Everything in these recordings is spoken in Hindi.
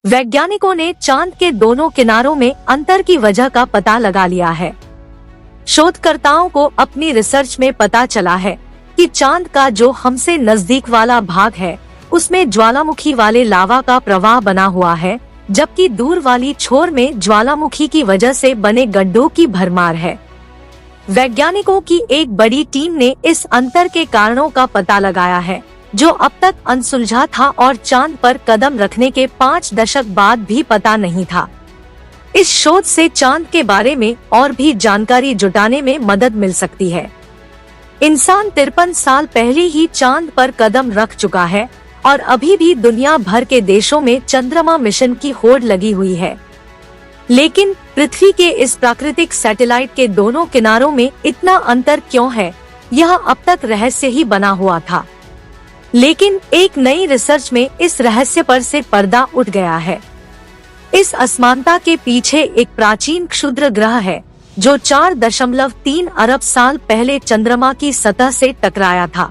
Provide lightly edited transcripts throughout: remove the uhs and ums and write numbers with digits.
वैज्ञानिकों ने चांद के दोनों किनारों में अंतर की वजह का पता लगा लिया है। शोधकर्ताओं को अपनी रिसर्च में पता चला है कि चांद का जो हमसे नजदीक वाला भाग है उसमें ज्वालामुखी वाले लावा का प्रवाह बना हुआ है, जबकि दूर वाली छोर में ज्वालामुखी की वजह से बने गड्ढों की भरमार है। वैज्ञानिकों की एक बड़ी टीम ने इस अंतर के कारणों का पता लगाया है, जो अब तक अनसुलझा था और चांद पर कदम रखने के 5 दशक बाद भी पता नहीं था। इस शोध से चांद के बारे में और भी जानकारी जुटाने में मदद मिल सकती है। इंसान 53 साल पहले ही चांद पर कदम रख चुका है और अभी भी दुनिया भर के देशों में चंद्रमा मिशन की होड़ लगी हुई है। लेकिन पृथ्वी के इस प्राकृतिक सैटेलाइट के दोनों किनारों में इतना अंतर क्यों है, यह अब तक रहस्य ही बना हुआ था। लेकिन एक नई रिसर्च में इस रहस्य पर से पर्दा उठ गया है। इस असमानता के पीछे एक प्राचीन क्षुद्र ग्रह है जो 4.3 अरब साल पहले चंद्रमा की सतह से टकराया था।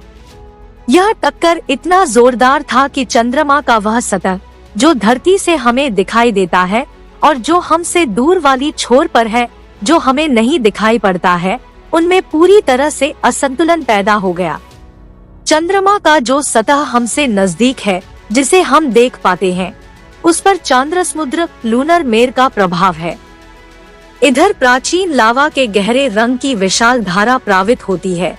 यह टक्कर इतना जोरदार था कि चंद्रमा का वह सतह जो धरती से हमें दिखाई देता है और जो हमसे दूर वाली छोर पर है जो हमें नहीं दिखाई पड़ता है, उनमें पूरी तरह से असंतुलन पैदा हो गया। चंद्रमा का जो सतह हमसे नजदीक है, जिसे हम देख पाते हैं, उस पर चांद्र समुद्र लूनर मेर का प्रभाव है। इधर प्राचीन लावा के गहरे रंग की विशाल धारा प्रवाहित होती है,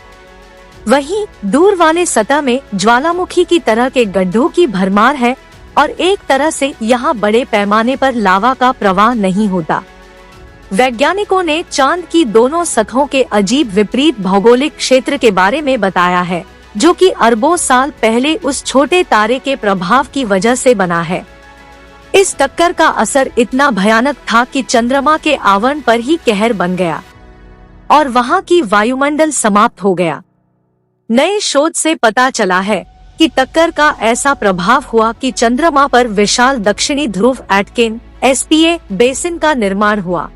वहीं दूर वाले सतह में ज्वालामुखी की तरह के गड्ढों की भरमार है और एक तरह से यहाँ बड़े पैमाने पर लावा का प्रवाह नहीं होता। वैज्ञानिकों ने चांद की दोनों सतहों के अजीब विपरीत भौगोलिक क्षेत्र के बारे में बताया है, जो कि अरबों साल पहले उस छोटे तारे के प्रभाव की वजह से बना है। इस टक्कर का असर इतना भयानक था कि चंद्रमा के आवरण पर ही कहर बन गया और वहां की वायुमंडल समाप्त हो गया। नए शोध से पता चला है कि टक्कर का ऐसा प्रभाव हुआ कि चंद्रमा पर विशाल दक्षिणी ध्रुव एटकिन SPA बेसिन का निर्माण हुआ।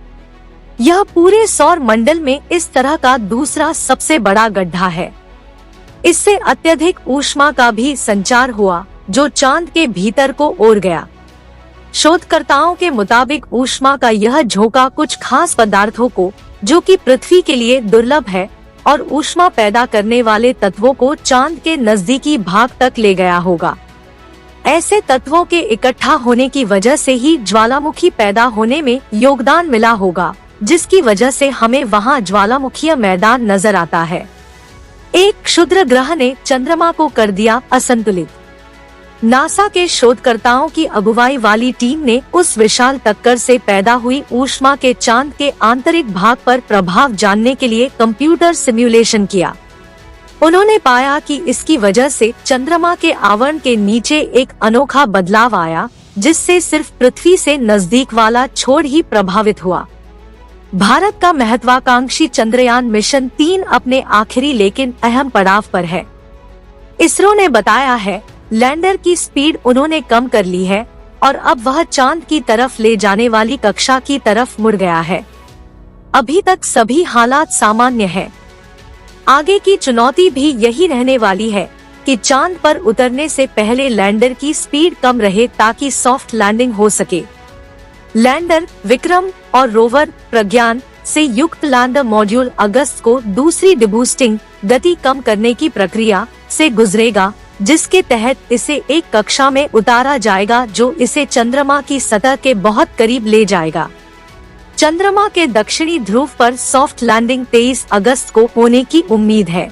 यह पूरे सौर मंडल में इस तरह का दूसरा सबसे बड़ा गड्ढा है। इससे अत्यधिक ऊष्मा का भी संचार हुआ जो चांद के भीतर को ओर गया। शोधकर्ताओं के मुताबिक ऊष्मा का यह झोंका कुछ खास पदार्थों को, जो कि पृथ्वी के लिए दुर्लभ है, और ऊष्मा पैदा करने वाले तत्वों को चांद के नजदीकी भाग तक ले गया होगा। ऐसे तत्वों के इकट्ठा होने की वजह से ही ज्वालामुखी पैदा होने में योगदान मिला होगा, जिसकी वजह से हमें वहां ज्वालामुखीय मैदान नजर आता है। एक क्षुद्र ग्रह ने चंद्रमा को कर दिया असंतुलित। नासा के शोधकर्ताओं की अगुवाई वाली टीम ने उस विशाल टक्कर से पैदा हुई ऊष्मा के चांद के आंतरिक भाग पर प्रभाव जानने के लिए कंप्यूटर सिमुलेशन किया। उन्होंने पाया कि इसकी वजह से चंद्रमा के आवरण के नीचे एक अनोखा बदलाव आया, जिससे सिर्फ पृथ्वी से नजदीक वाला छोर ही प्रभावित हुआ। भारत का महत्वाकांक्षी चंद्रयान मिशन 3 अपने आखिरी लेकिन अहम पड़ाव पर है। इसरो ने बताया है, लैंडर की स्पीड उन्होंने कम कर ली है और अब वह चांद की तरफ ले जाने वाली कक्षा की तरफ मुड़ गया है। अभी तक सभी हालात सामान्य है। आगे की चुनौती भी यही रहने वाली है कि चांद पर उतरने से पहले लैंडर की स्पीड कम रहे ताकि सॉफ्ट लैंडिंग हो सके। लैंडर, विक्रम और रोवर प्रज्ञान से युक्त लैंडर मॉड्यूल अगस्त को दूसरी डिबूस्टिंग गति कम करने की प्रक्रिया से गुजरेगा, जिसके तहत इसे एक कक्षा में उतारा जाएगा जो इसे चंद्रमा की सतह के बहुत करीब ले जाएगा। चंद्रमा के दक्षिणी ध्रुव पर सॉफ्ट लैंडिंग 23 अगस्त को होने की उम्मीद है।